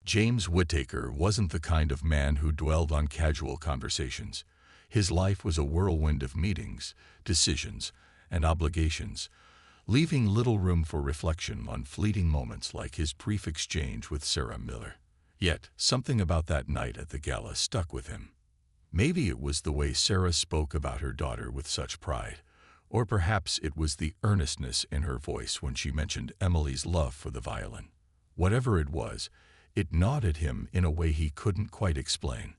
James Whittaker wasn't the kind of man who dwelled on casual conversations. His life was a whirlwind of meetings, decisions, and obligations, leaving little room for reflection on fleeting moments like his brief exchange with Sarah Miller. Yet, something about that night at the gala stuck with him. Maybe it was the way Sarah spoke about her daughter with such pride, or perhaps it was the earnestness in her voice when she mentioned Emily's love for the violin. Whatever it was, it gnawed at him in a way he couldn't quite explain.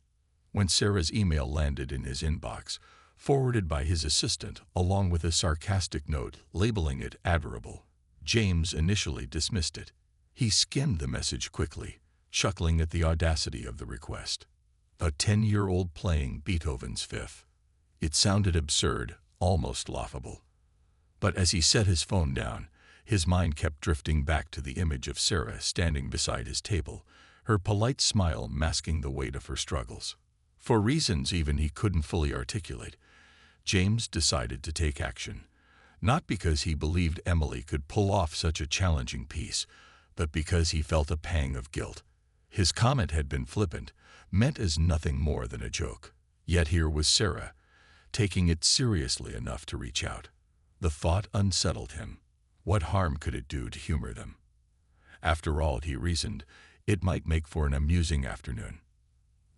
When Sarah's email landed in his inbox, forwarded by his assistant along with a sarcastic note labeling it adorable, James initially dismissed it. He skimmed the message quickly, chuckling at the audacity of the request. A 10-year-old playing Beethoven's Fifth. It sounded absurd, almost laughable. But as he set his phone down, his mind kept drifting back to the image of Sarah standing beside his table, her polite smile masking the weight of her struggles. For reasons even he couldn't fully articulate, James decided to take action, not because he believed Emily could pull off such a challenging piece, but because he felt a pang of guilt. His comment had been flippant, meant as nothing more than a joke. Yet here was Sarah, taking it seriously enough to reach out. The thought unsettled him. What harm could it do to humor them? After all, he reasoned, it might make for an amusing afternoon.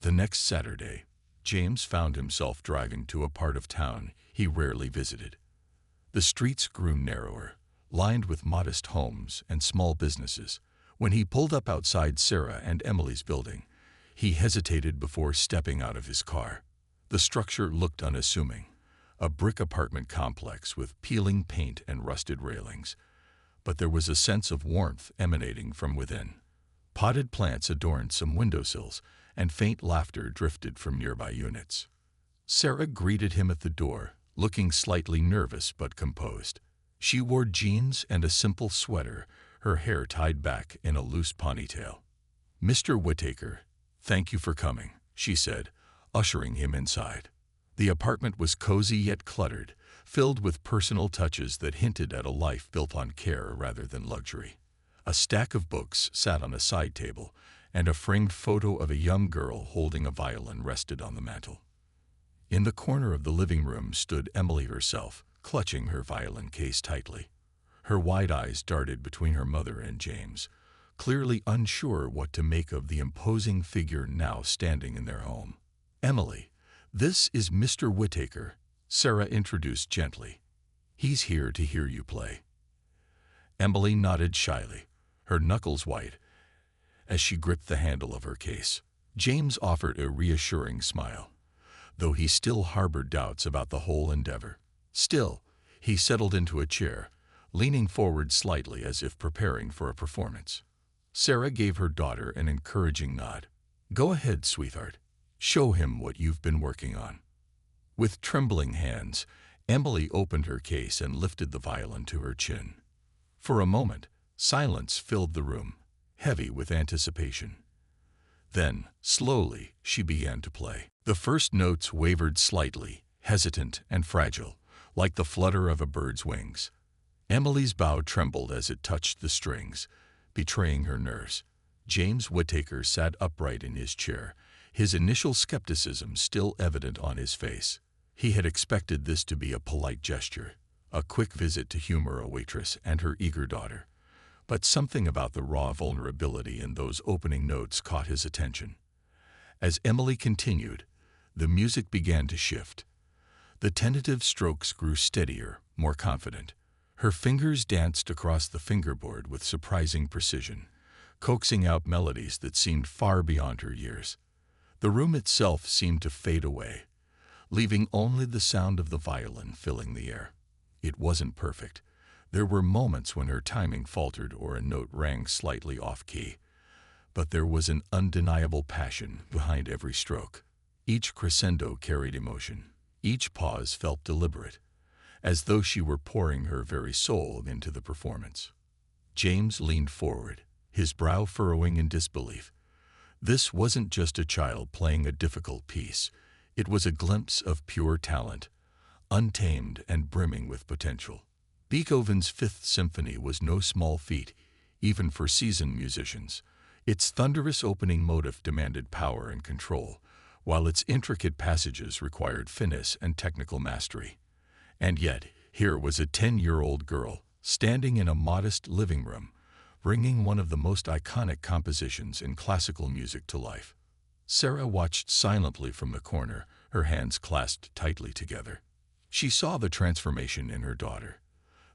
The next Saturday, James found himself driving to a part of town he rarely visited. The streets grew narrower, lined with modest homes and small businesses. When he pulled up outside Sarah and Emily's building, he hesitated before stepping out of his car. The structure looked unassuming, a brick apartment complex with peeling paint and rusted railings. But there was a sense of warmth emanating from within. Potted plants adorned some windowsills, and faint laughter drifted from nearby units. Sarah greeted him at the door, looking slightly nervous but composed. She wore jeans and a simple sweater, her hair tied back in a loose ponytail. "Mr. Whittaker, thank you for coming," she said, ushering him inside. The apartment was cozy yet cluttered, filled with personal touches that hinted at a life built on care rather than luxury. A stack of books sat on a side table, and a framed photo of a young girl holding a violin rested on the mantel. In the corner of the living room stood Emily herself, clutching her violin case tightly. Her wide eyes darted between her mother and James, clearly unsure what to make of the imposing figure now standing in their home. "Emily, this is Mr. Whittaker," Sarah introduced gently. "He's here to hear you play." Emily nodded shyly, her knuckles white, as she gripped the handle of her case. James offered a reassuring smile, though he still harbored doubts about the whole endeavor. Still, he settled into a chair, leaning forward slightly as if preparing for a performance. Sarah gave her daughter an encouraging nod. "Go ahead, sweetheart. Show him what you've been working on." With trembling hands, Emily opened her case and lifted the violin to her chin. For a moment, silence filled the room, heavy with anticipation. Then, slowly, she began to play. The first notes wavered slightly, hesitant and fragile, like the flutter of a bird's wings. Emily's bow trembled as it touched the strings, betraying her nerves. James Whittaker sat upright in his chair, his initial skepticism still evident on his face. He had expected this to be a polite gesture, a quick visit to humor a waitress and her eager daughter. But something about the raw vulnerability in those opening notes caught his attention. As Emily continued, the music began to shift. The tentative strokes grew steadier, more confident. Her fingers danced across the fingerboard with surprising precision, coaxing out melodies that seemed far beyond her years. The room itself seemed to fade away, leaving only the sound of the violin filling the air. It wasn't perfect. There were moments when her timing faltered or a note rang slightly off-key, but there was an undeniable passion behind every stroke. Each crescendo carried emotion. Each pause felt deliberate, as though she were pouring her very soul into the performance. James leaned forward, his brow furrowing in disbelief. This wasn't just a child playing a difficult piece. It was a glimpse of pure talent, untamed and brimming with potential. Beethoven's Fifth Symphony was no small feat, even for seasoned musicians. Its thunderous opening motif demanded power and control, while its intricate passages required finesse and technical mastery. And yet, here was a 10-year-old girl, standing in a modest living room, bringing one of the most iconic compositions in classical music to life. Sarah watched silently from the corner, her hands clasped tightly together. She saw the transformation in her daughter.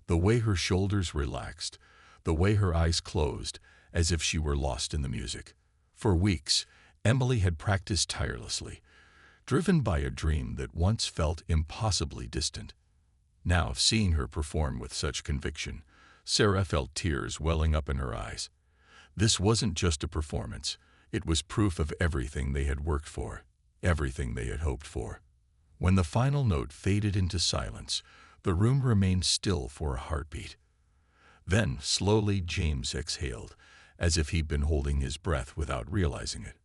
The way her shoulders relaxed, the way her eyes closed, as if she were lost in the music. For weeks, Emily had practiced tirelessly, driven by a dream that once felt impossibly distant. Now, seeing her perform with such conviction, Sarah felt tears welling up in her eyes. This wasn't just a performance. It was proof of everything they had worked for, everything they had hoped for. When the final note faded into silence, the room remained still for a heartbeat. Then, slowly, James exhaled, as if he'd been holding his breath without realizing it.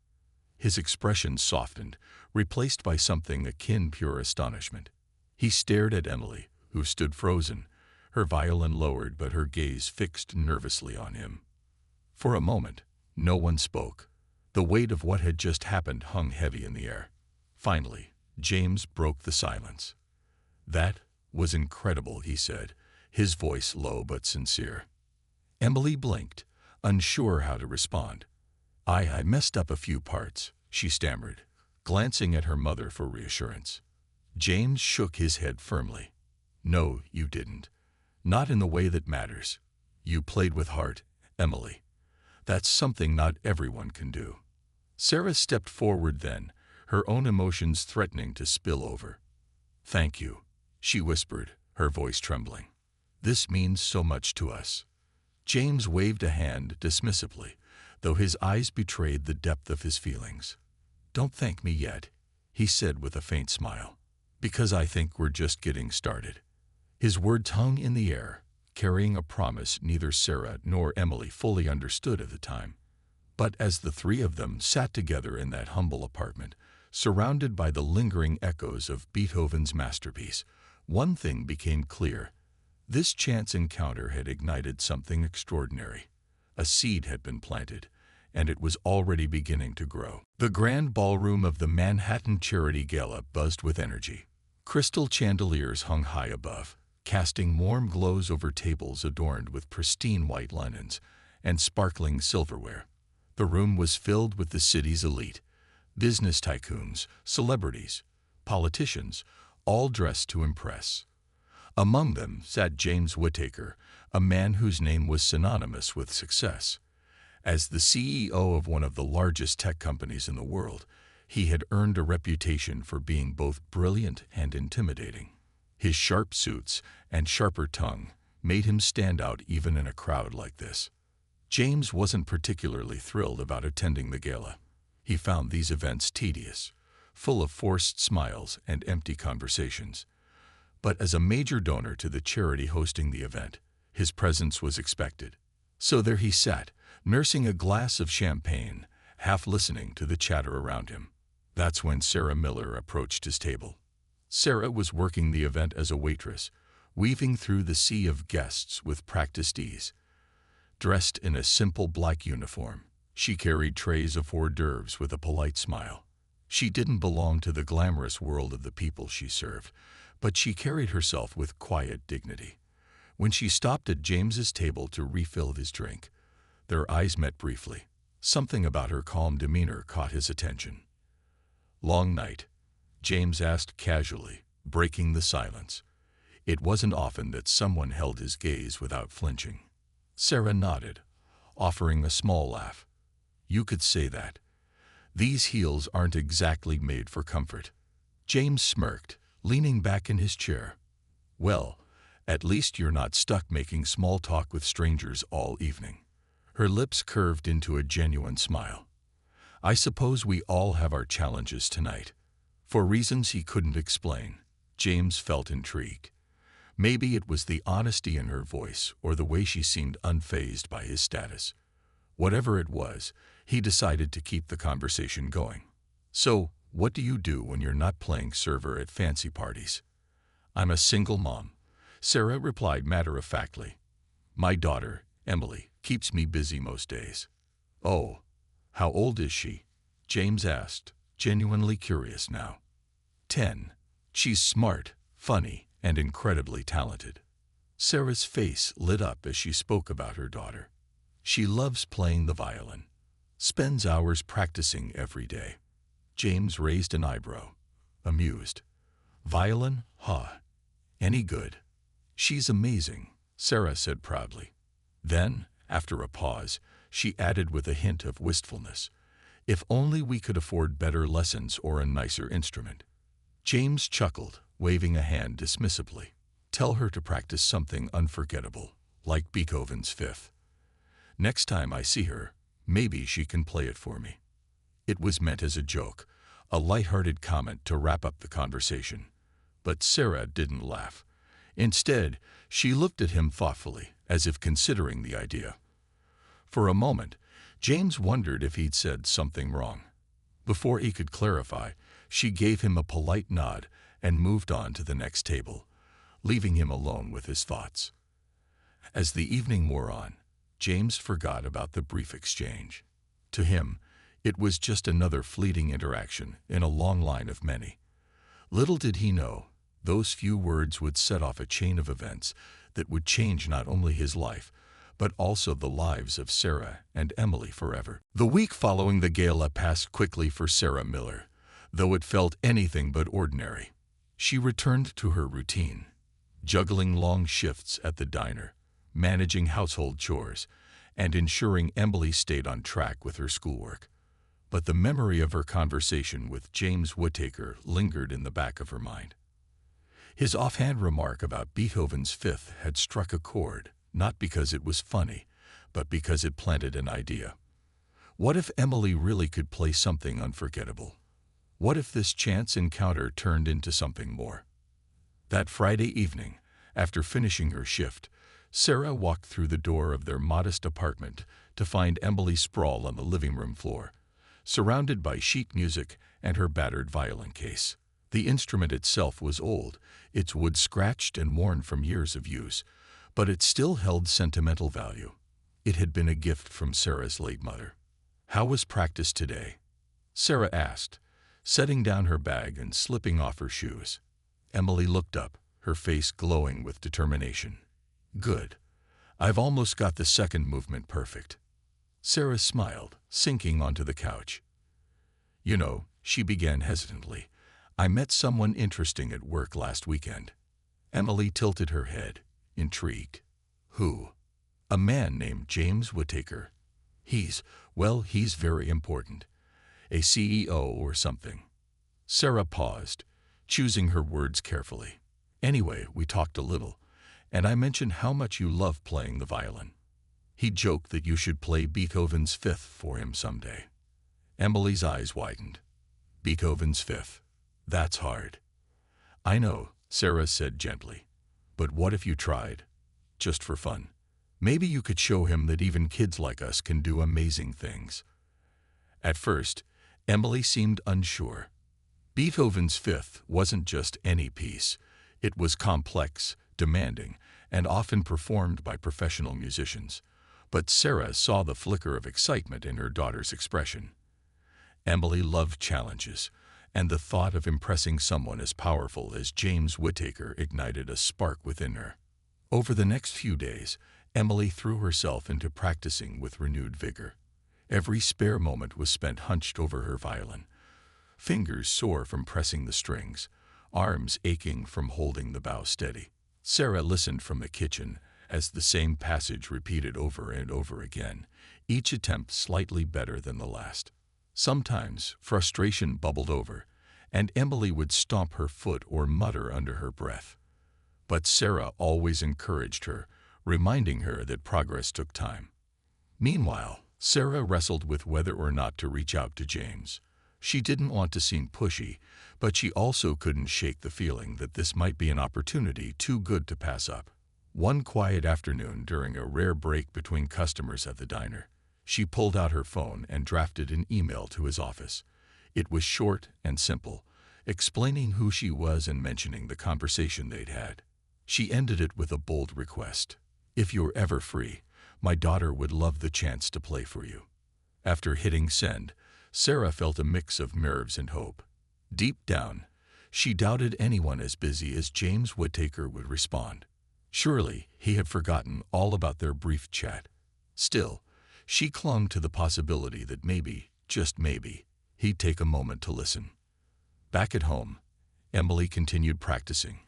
His expression softened, replaced by something akin to pure astonishment. He stared at Emily, who stood frozen, her violin lowered but her gaze fixed nervously on him. For a moment, no one spoke. The weight of what had just happened hung heavy in the air. Finally, James broke the silence. "That was incredible," he said, his voice low but sincere. Emily blinked, unsure how to respond. I messed up a few parts," she stammered, glancing at her mother for reassurance. James shook his head firmly. "No, you didn't. Not in the way that matters. You played with heart, Emily. That's something not everyone can do." Sarah stepped forward then, her own emotions threatening to spill over. "Thank you," she whispered, her voice trembling. "This means so much to us." James waved a hand dismissively, though his eyes betrayed the depth of his feelings. "Don't thank me yet," he said with a faint smile, "because I think we're just getting started." His words hung in the air, carrying a promise neither Sarah nor Emily fully understood at the time. But as the three of them sat together in that humble apartment, surrounded by the lingering echoes of Beethoven's masterpiece, one thing became clear. This chance encounter had ignited something extraordinary. A seed had been planted, and it was already beginning to grow. The grand ballroom of the Manhattan Charity Gala buzzed with energy. Crystal chandeliers hung high above, casting warm glows over tables adorned with pristine white linens and sparkling silverware. The room was filled with the city's elite, business tycoons, celebrities, politicians, all dressed to impress. Among them sat James Whittaker, a man whose name was synonymous with success. As the CEO of one of the largest tech companies in the world, he had earned a reputation for being both brilliant and intimidating. His sharp suits and sharper tongue made him stand out even in a crowd like this. James wasn't particularly thrilled about attending the gala. He found these events tedious, full of forced smiles and empty conversations. But as a major donor to the charity hosting the event, his presence was expected. So there he sat, nursing a glass of champagne, half listening to the chatter around him. That's when Sarah Miller approached his table. Sarah was working the event as a waitress, weaving through the sea of guests with practiced ease. Dressed in a simple black uniform, she carried trays of hors d'oeuvres with a polite smile. She didn't belong to the glamorous world of the people she served, but she carried herself with quiet dignity. When she stopped at James's table to refill his drink, their eyes met briefly. Something about her calm demeanor caught his attention. "Long night?" James asked casually, breaking the silence. It wasn't often that someone held his gaze without flinching. Sarah nodded, offering a small laugh. "You could say that. These heels aren't exactly made for comfort." James smirked, leaning back in his chair. "Well, at least you're not stuck making small talk with strangers all evening." Her lips curved into a genuine smile. "I suppose we all have our challenges tonight." For reasons he couldn't explain, James felt intrigued. Maybe it was the honesty in her voice or the way she seemed unfazed by his status. Whatever it was, he decided to keep the conversation going. "So, what do you do when you're not playing server at fancy parties?" "I'm a single mom," Sarah replied matter-of-factly. "My daughter, Emily, keeps me busy most days." "Oh, "How old is she?" James asked, genuinely curious now. 10. "She's smart, funny, and incredibly talented." Sarah's face lit up as she spoke about her daughter. "She loves playing the violin. Spends hours practicing every day." James raised an eyebrow, amused. "Violin? Huh. Any good?" "She's amazing," Sarah said proudly. Then, after a pause, she added with a hint of wistfulness, "If only we could afford better lessons or a nicer instrument." James chuckled, waving a hand dismissively. "Tell her to practice something unforgettable, like Beethoven's Fifth. Next time I see her, maybe she can play it for me." It was meant as a joke, a light-hearted comment to wrap up the conversation. But Sarah didn't laugh. Instead, she looked at him thoughtfully, as if considering the idea. For a moment, James wondered if he'd said something wrong. Before he could clarify, she gave him a polite nod and moved on to the next table, leaving him alone with his thoughts. As the evening wore on, James forgot about the brief exchange. To him, it was just another fleeting interaction in a long line of many. Little did he know, those few words would set off a chain of events that would change not only his life, but also the lives of Sarah and Emily forever. The week following the gala passed quickly for Sarah Miller, though it felt anything but ordinary. She returned to her routine, juggling long shifts at the diner, managing household chores, and ensuring Emily stayed on track with her schoolwork. But the memory of her conversation with James Whittaker lingered in the back of her mind. His offhand remark about Beethoven's Fifth had struck a chord, not because it was funny, but because it planted an idea. What if Emily really could play something unforgettable? What if this chance encounter turned into something more? That Friday evening, after finishing her shift, Sarah walked through the door of their modest apartment to find Emily sprawled on the living room floor, surrounded by sheet music and her battered violin case. The instrument itself was old, its wood scratched and worn from years of use, but it still held sentimental value. It had been a gift from Sarah's late mother. "How was practice today?" Sarah asked, setting down her bag and slipping off her shoes. Emily looked up, her face glowing with determination. "Good. I've almost got the second movement perfect." Sarah smiled, sinking onto the couch. "You know," she began hesitantly, "I met someone interesting at work last weekend." Emily tilted her head, intrigued. "Who?" "A man named James Whittaker. He's very important. A CEO or something." Sarah paused, choosing her words carefully. "Anyway, we talked a little, and I mentioned how much you love playing the violin. He joked that you should play Beethoven's Fifth for him someday." Emily's eyes widened. "Beethoven's Fifth. That's hard." "I know," Sarah said gently. "But what if you tried? Just for fun. Maybe you could show him that even kids like us can do amazing things." At first, Emily seemed unsure. Beethoven's Fifth wasn't just any piece. It was complex, demanding, and often performed by professional musicians. But Sarah saw the flicker of excitement in her daughter's expression. Emily loved challenges, and the thought of impressing someone as powerful as James Whittaker ignited a spark within her. Over the next few days, Emily threw herself into practicing with renewed vigor. Every spare moment was spent hunched over her violin, fingers sore from pressing the strings, arms aching from holding the bow steady. Sarah listened from the kitchen as the same passage repeated over and over again, each attempt slightly better than the last. Sometimes frustration bubbled over, and Emily would stomp her foot or mutter under her breath. But Sarah always encouraged her, reminding her that progress took time. Meanwhile, Sarah wrestled with whether or not to reach out to James. She didn't want to seem pushy, but she also couldn't shake the feeling that this might be an opportunity too good to pass up. One quiet afternoon during a rare break between customers at the diner, she pulled out her phone and drafted an email to his office. It was short and simple, explaining who she was and mentioning the conversation they'd had. She ended it with a bold request. "If you're ever free, my daughter would love the chance to play for you." After hitting send, Sarah felt a mix of nerves and hope. Deep down, she doubted anyone as busy as James Whittaker would respond. Surely he had forgotten all about their brief chat. Still, she clung to the possibility that maybe, just maybe, he'd take a moment to listen. Back at home, Emily continued practicing,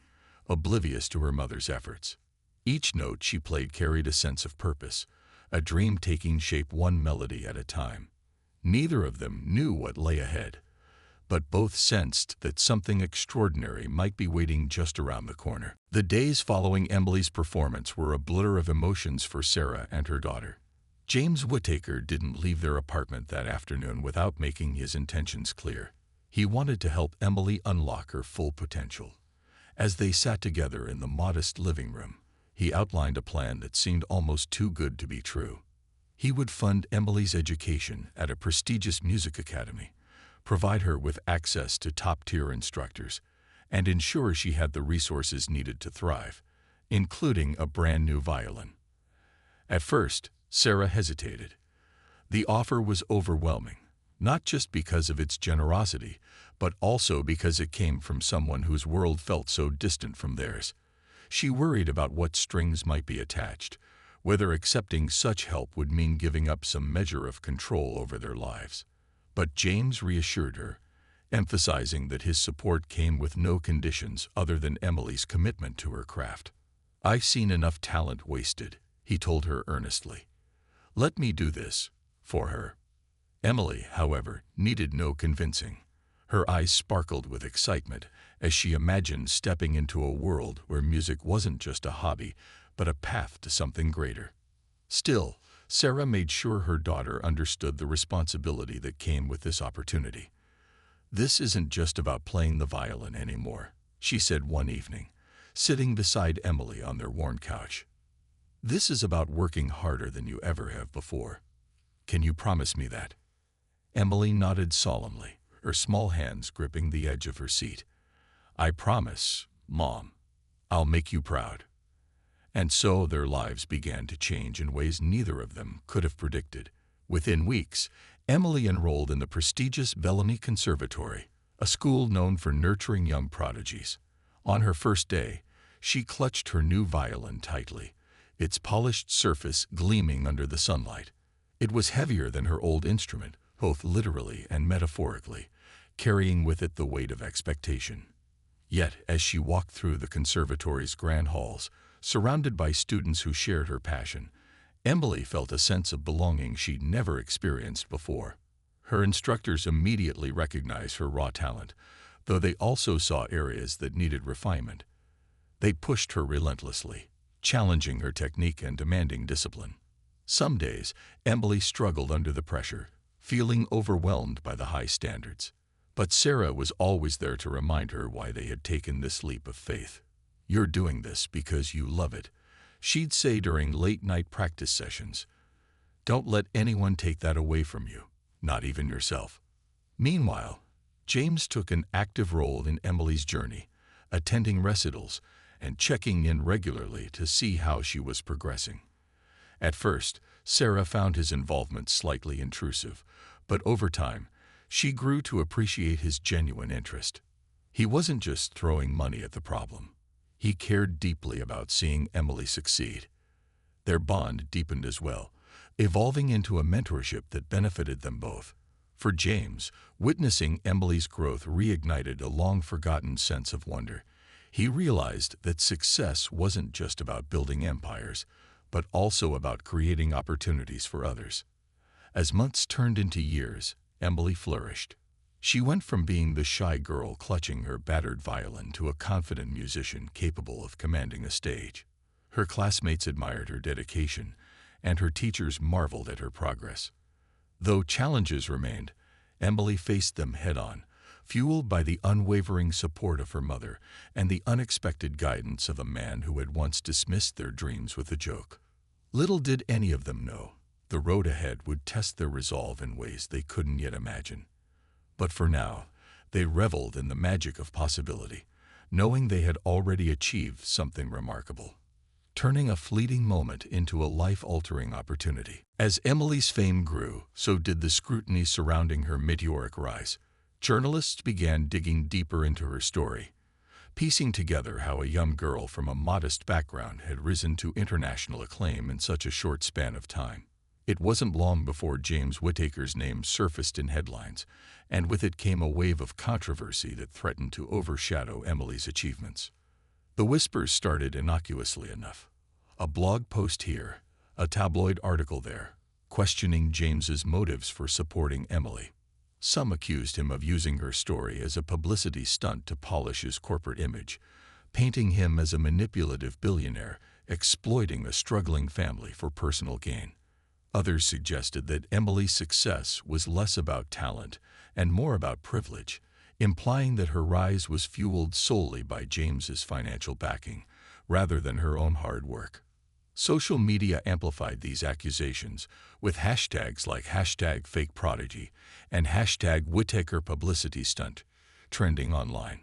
oblivious to her mother's efforts. Each note she played carried a sense of purpose, a dream taking shape one melody at a time. Neither of them knew what lay ahead, but both sensed that something extraordinary might be waiting just around the corner. The days following Emily's performance were a blur of emotions for Sarah and her daughter. James Whittaker didn't leave their apartment that afternoon without making his intentions clear. He wanted to help Emily unlock her full potential. As they sat together in the modest living room, he outlined a plan that seemed almost too good to be true. He would fund Emily's education at a prestigious music academy, provide her with access to top-tier instructors, and ensure she had the resources needed to thrive, including a brand new violin. At first, Sarah hesitated. The offer was overwhelming, not just because of its generosity, but also because it came from someone whose world felt so distant from theirs. She worried about what strings might be attached, whether accepting such help would mean giving up some measure of control over their lives. But James reassured her, emphasizing that his support came with no conditions other than Emily's commitment to her craft. "I've seen enough talent wasted," he told her earnestly. "Let me do this for her." Emily, however, needed no convincing. Her eyes sparkled with excitement as she imagined stepping into a world where music wasn't just a hobby, but a path to something greater. Still, Sarah made sure her daughter understood the responsibility that came with this opportunity. "This isn't just about playing the violin anymore," she said one evening, sitting beside Emily on their worn couch. "This is about working harder than you ever have before. Can you promise me that?" Emily nodded solemnly, her small hands gripping the edge of her seat. "I promise, Mom. I'll make you proud." And so their lives began to change in ways neither of them could have predicted. Within weeks, Emily enrolled in the prestigious Violin Conservatory, a school known for nurturing young prodigies. On her first day, she clutched her new violin tightly, its polished surface gleaming under the sunlight. It was heavier than her old instrument, both literally and metaphorically, carrying with it the weight of expectation. Yet, as she walked through the conservatory's grand halls, surrounded by students who shared her passion, Emily felt a sense of belonging she'd never experienced before. Her instructors immediately recognized her raw talent, though they also saw areas that needed refinement. They pushed her relentlessly, challenging her technique and demanding discipline. Some days, Emily struggled under the pressure, feeling overwhelmed by the high standards. But Sarah was always there to remind her why they had taken this leap of faith. "You're doing this because you love it," she'd say during late-night practice sessions. "Don't let anyone take that away from you, not even yourself." Meanwhile, James took an active role in Emily's journey, attending recitals and checking in regularly to see how she was progressing. At first, Sarah found his involvement slightly intrusive, but over time, she grew to appreciate his genuine interest. He wasn't just throwing money at the problem. He cared deeply about seeing Emily succeed. Their bond deepened as well, evolving into a mentorship that benefited them both. For James, witnessing Emily's growth reignited a long-forgotten sense of wonder. He realized that success wasn't just about building empires, but also about creating opportunities for others. As months turned into years, Emily flourished. She went from being the shy girl clutching her battered violin to a confident musician capable of commanding a stage. Her classmates admired her dedication, and her teachers marveled at her progress. Though challenges remained, Emily faced them head-on, fueled by the unwavering support of her mother and the unexpected guidance of a man who had once dismissed their dreams with a joke. Little did any of them know, the road ahead would test their resolve in ways they couldn't yet imagine. But for now, they reveled in the magic of possibility, knowing they had already achieved something remarkable. turning a fleeting moment into a life-altering opportunity. As Emily's fame grew, so did the scrutiny surrounding her meteoric rise. Journalists began digging deeper into her story, piecing together how a young girl from a modest background had risen to international acclaim in such a short span of time. It wasn't long before James Whittaker's name surfaced in headlines, and with it came a wave of controversy that threatened to overshadow Emily's achievements. The whispers started innocuously enough. A blog post here, a tabloid article there, questioning James's motives for supporting Emily. Some accused him of using her story as a publicity stunt to polish his corporate image, painting him as a manipulative billionaire exploiting a struggling family for personal gain. Others suggested that Emily's success was less about talent and more about privilege, implying that her rise was fueled solely by James's financial backing, rather than her own hard work. Social media amplified these accusations, with hashtags like #FakeProdigy and #WhitakerPublicityStunt trending online.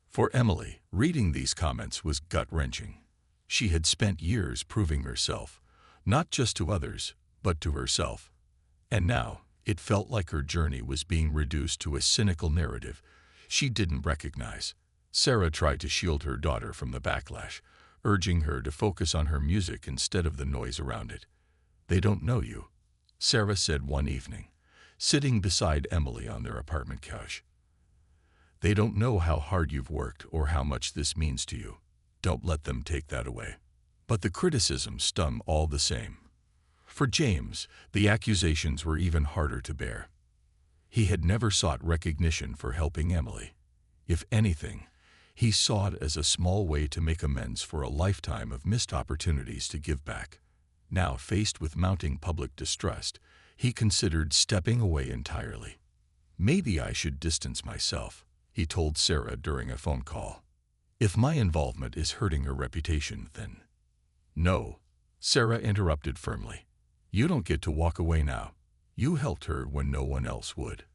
For Emily, reading these comments was gut-wrenching. She had spent years proving herself, not just to others, but to herself. And now, it felt like her journey was being reduced to a cynical narrative she didn't recognize. Sarah tried to shield her daughter from the backlash, urging her to focus on her music instead of the noise around it. "They don't know you," Sarah said one evening, sitting beside Emily on their apartment couch. "They don't know how hard you've worked or how much this means to you. Don't let them take that away." But the criticism stung all the same. For James, the accusations were even harder to bear. He had never sought recognition for helping Emily. If anything, he saw it as a small way to make amends for a lifetime of missed opportunities to give back. Now, faced with mounting public distrust, he considered stepping away entirely. "Maybe I should distance myself," he told Sarah during a phone call. "If my involvement is hurting her reputation, then—" "No," Sarah interrupted firmly. "You don't get to walk away now. You helped her when no one else would.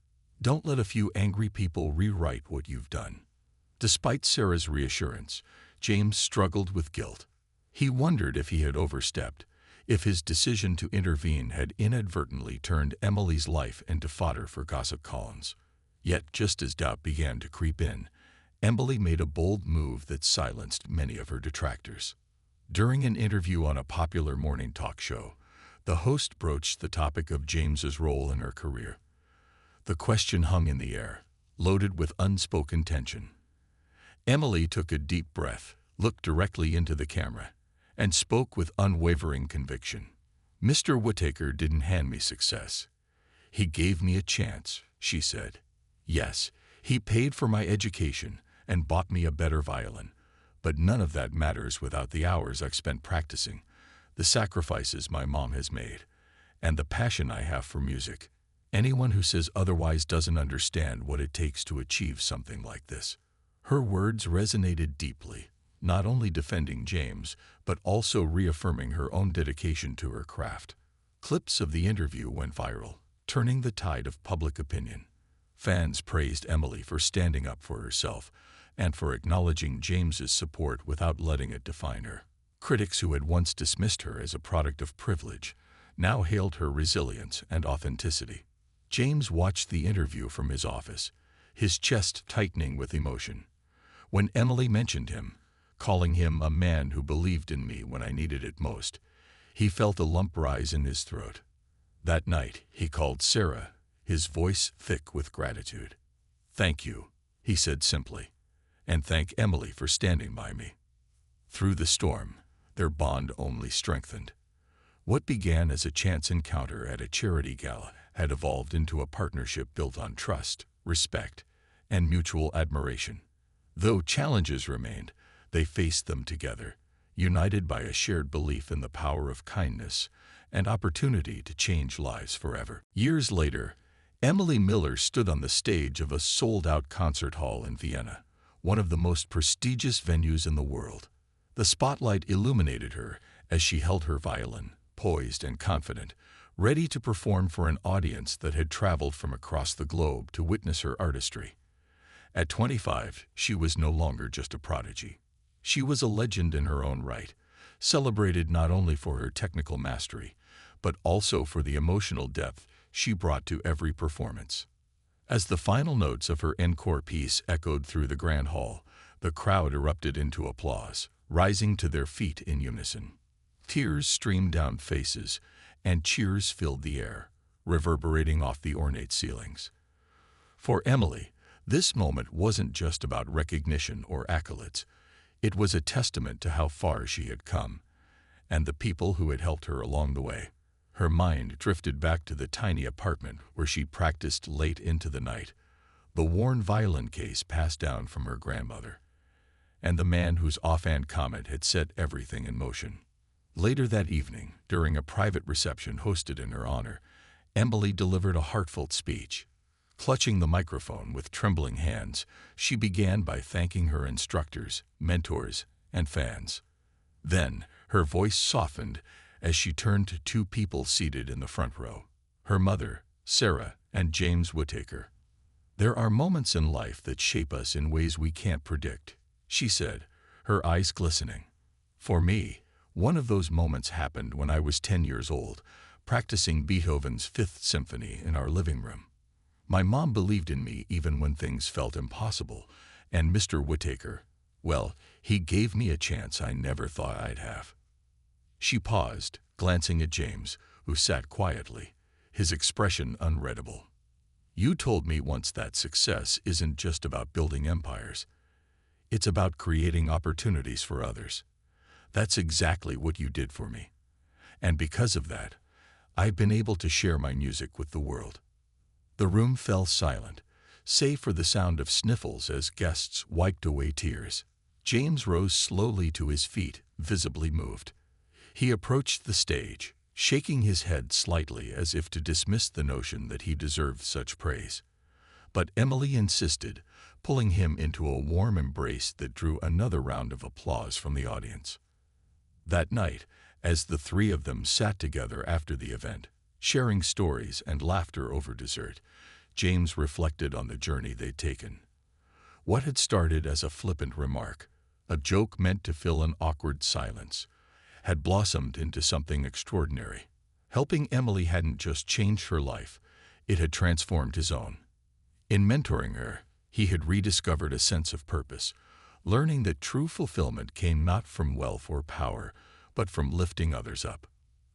Don't let a few angry people rewrite what you've done." Despite Sarah's reassurance, James struggled with guilt. He wondered if he had overstepped, if his decision to intervene had inadvertently turned Emily's life into fodder for gossip columns. Yet, just as doubt began to creep in, Emily made a bold move that silenced many of her detractors. During an interview on a popular morning talk show, the host broached the topic of James's role in her career. The question hung in the air, loaded with unspoken tension. Emily took a deep breath, looked directly into the camera, and spoke with unwavering conviction. "Mr. Whittaker didn't hand me success. He gave me a chance," she said. "Yes, he paid for my education and bought me a better violin, but none of that matters without the hours I've spent practicing, the sacrifices my mom has made, and the passion I have for music. Anyone who says otherwise doesn't understand what it takes to achieve something like this." Her words resonated deeply, not only defending James, but also reaffirming her own dedication to her craft. Clips of the interview went viral, turning the tide of public opinion. Fans praised Emily for standing up for herself and for acknowledging James's support without letting it define her. Critics who had once dismissed her as a product of privilege now hailed her resilience and authenticity. James watched the interview from his office, his chest tightening with emotion. When Emily mentioned him, calling him a man who believed in me when I needed it most, he felt a lump rise in his throat. That night, he called Sarah, his voice thick with gratitude. "Thank you," he said simply, "and thank Emily for standing by me." Through the storm, their bond only strengthened. What began as a chance encounter at a charity gala had evolved into a partnership built on trust, respect, and mutual admiration. Though challenges remained, they faced them together, united by a shared belief in the power of kindness and opportunity to change lives forever. Years later, Emily Miller stood on the stage of a sold-out concert hall in Vienna, one of the most prestigious venues in the world. The spotlight illuminated her as she held her violin, poised and confident, ready to perform for an audience that had traveled from across the globe to witness her artistry. At 25, she was no longer just a prodigy. She was a legend in her own right, celebrated not only for her technical mastery, but also for the emotional depth she brought to every performance. As the final notes of her encore piece echoed through the grand hall, the crowd erupted into applause, rising to their feet in unison. Tears streamed down faces, and cheers filled the air, reverberating off the ornate ceilings. For Emily, this moment wasn't just about recognition or accolades. It was a testament to how far she had come, and the people who had helped her along the way. Her mind drifted back to the tiny apartment where she practiced late into the night, the worn violin case passed down from her grandmother, and the man whose offhand comment had set everything in motion. Later that evening, during a private reception hosted in her honor, Emily delivered a heartfelt speech. Clutching the microphone with trembling hands, she began by thanking her instructors, mentors, and fans. Then, her voice softened as she turned to two people seated in the front row, her mother, Sarah, and James Whittaker. "There are moments in life that shape us in ways we can't predict," she said, her eyes glistening. "For me, one of those moments happened when I was 10 years old, practicing Beethoven's Fifth Symphony in our living room. My mom believed in me even when things felt impossible, and Mr. Whittaker, well, he gave me a chance I never thought I'd have." She paused, glancing at James, who sat quietly, his expression unreadable. "You told me once that success isn't just about building empires. It's about creating opportunities for others. That's exactly what you did for me. And because of that, I've been able to share my music with the world." The room fell silent, save for the sound of sniffles as guests wiped away tears. James rose slowly to his feet, visibly moved. He approached the stage, shaking his head slightly as if to dismiss the notion that he deserved such praise. But Emily insisted, pulling him into a warm embrace that drew another round of applause from the audience. That night, as the three of them sat together after the event, sharing stories and laughter over dessert, James reflected on the journey they'd taken. What had started as a flippant remark, a joke meant to fill an awkward silence, had blossomed into something extraordinary. Helping Emily hadn't just changed her life, it had transformed his own. In mentoring her, he had rediscovered a sense of purpose, learning that true fulfillment came not from wealth or power, but from lifting others up.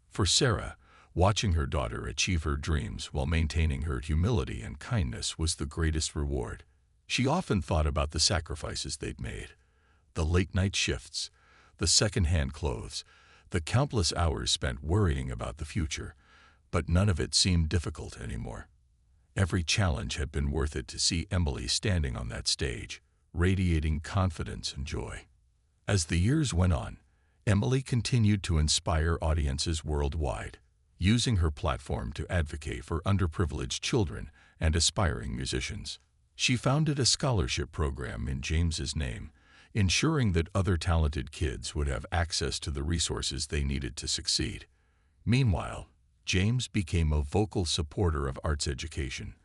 For Sarah, watching her daughter achieve her dreams while maintaining her humility and kindness was the greatest reward. She often thought about the sacrifices they'd made, the late-night shifts, the second-hand clothes, the countless hours spent worrying about the future, but none of it seemed difficult anymore. Every challenge had been worth it to see Emily standing on that stage, radiating confidence and joy. As the years went on, Emily continued to inspire audiences worldwide, using her platform to advocate for underprivileged children and aspiring musicians. She founded a scholarship program in James's name, ensuring that other talented kids would have access to the resources they needed to succeed. Meanwhile, James became a vocal supporter of arts education,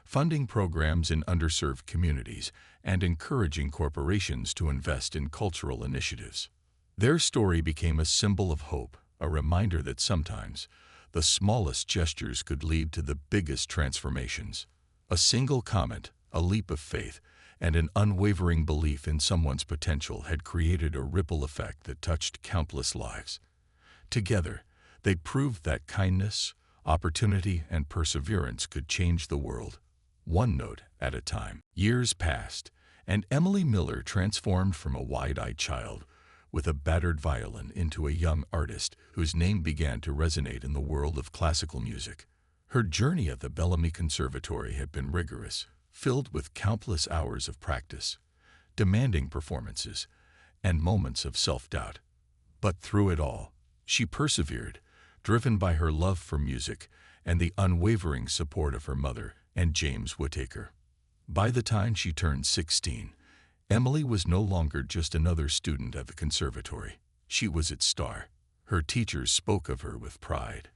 funding programs in underserved communities and encouraging corporations to invest in cultural initiatives. Their story became a symbol of hope, a reminder that sometimes the smallest gestures could lead to the biggest transformations. A single comment, a leap of faith, and an unwavering belief in someone's potential had created a ripple effect that touched countless lives. Together, they proved that kindness, opportunity, and perseverance could change the world, one note at a time. Years passed, and Emily Miller transformed from a wide-eyed child with a battered violin into a young artist whose name began to resonate in the world of classical music. Her journey at the Bellamy Conservatory had been rigorous, filled with countless hours of practice, demanding performances, and moments of self-doubt. But through it all, she persevered, driven by her love for music and the unwavering support of her mother and James Whittaker. By the time she turned 16, Emily was no longer just another student at the conservatory. She was its star. Her teachers spoke of her with pride,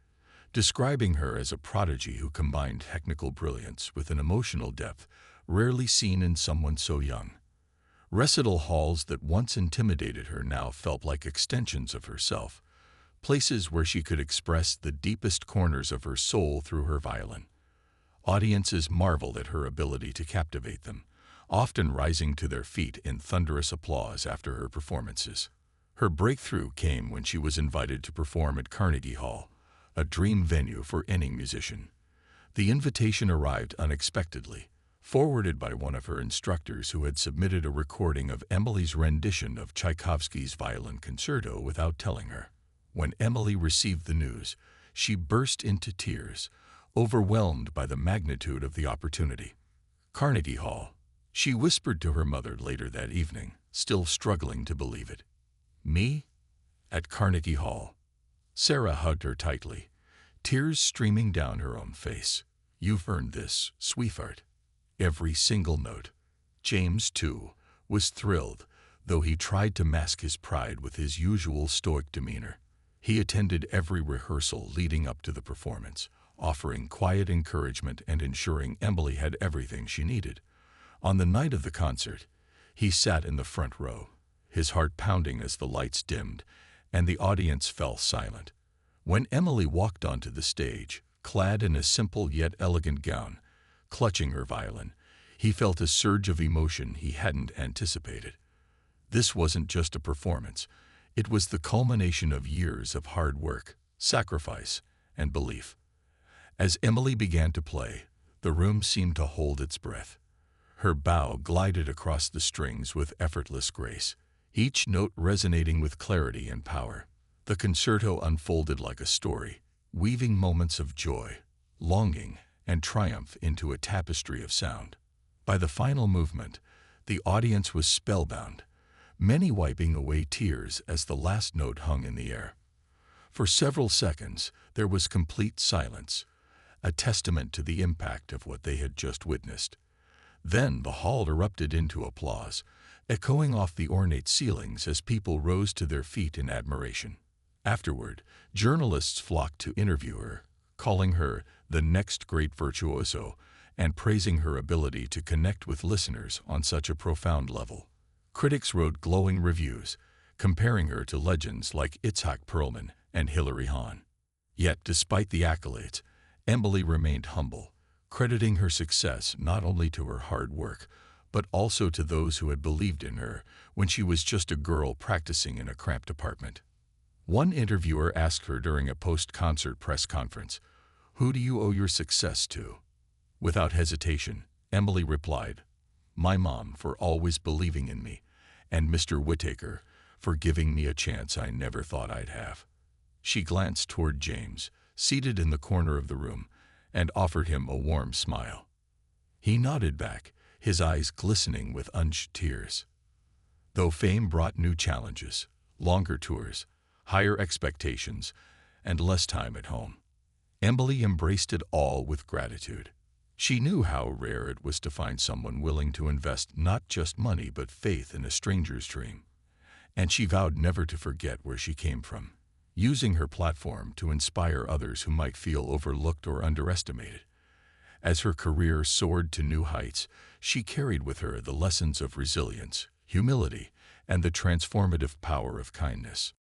describing her as a prodigy who combined technical brilliance with an emotional depth rarely seen in someone so young. Recital halls that once intimidated her now felt like extensions of herself, places where she could express the deepest corners of her soul through her violin. Audiences marveled at her ability to captivate them, often rising to their feet in thunderous applause after her performances. Her breakthrough came when she was invited to perform at Carnegie Hall, a dream venue for any musician. The invitation arrived unexpectedly, forwarded by one of her instructors who had submitted a recording of Emily's rendition of Tchaikovsky's Violin Concerto without telling her. When Emily received the news, she burst into tears, overwhelmed by the magnitude of the opportunity. Carnegie Hall, she whispered to her mother later that evening, still struggling to believe it. Me? At Carnegie Hall. Sarah hugged her tightly, tears streaming down her own face. You've earned this, sweetheart. Every single note. James, too, was thrilled, though he tried to mask his pride with his usual stoic demeanor. He attended every rehearsal leading up to the performance, offering quiet encouragement and ensuring Emily had everything she needed. On the night of the concert, he sat in the front row, his heart pounding as the lights dimmed and the audience fell silent. When Emily walked onto the stage, clad in a simple yet elegant gown, clutching her violin, he felt a surge of emotion he hadn't anticipated. This wasn't just a performance. It was the culmination of years of hard work, sacrifice, and belief. As Emily began to play, the room seemed to hold its breath. Her bow glided across the strings with effortless grace, each note resonating with clarity and power. The concerto unfolded like a story, weaving moments of joy, longing, and triumph into a tapestry of sound. By the final movement, the audience was spellbound, many wiping away tears as the last note hung in the air. For several seconds, there was complete silence, a testament to the impact of what they had just witnessed. Then the hall erupted into applause, echoing off the ornate ceilings as people rose to their feet in admiration. Afterward, journalists flocked to interview her, calling her the next great virtuoso and praising her ability to connect with listeners on such a profound level. Critics wrote glowing reviews, comparing her to legends like Itzhak Perlman and Hilary Hahn. Yet, despite the accolades, Emily remained humble, crediting her success not only to her hard work, but also to those who had believed in her when she was just a girl practicing in a cramped apartment. One interviewer asked her during a post-concert press conference, "Who do you owe your success to?" Without hesitation, Emily replied, "My mom for always believing in me, and Mr. Whittaker for giving me a chance I never thought I'd have." She glanced toward James, seated in the corner of the room, and offered him a warm smile. He nodded back, his eyes glistening with unshed tears. Though fame brought new challenges, longer tours, higher expectations, and less time at home, Emily embraced it all with gratitude. She knew how rare it was to find someone willing to invest not just money but faith in a stranger's dream. And she vowed never to forget where she came from, using her platform to inspire others who might feel overlooked or underestimated. As her career soared to new heights, she carried with her the lessons of resilience, humility, and the transformative power of kindness.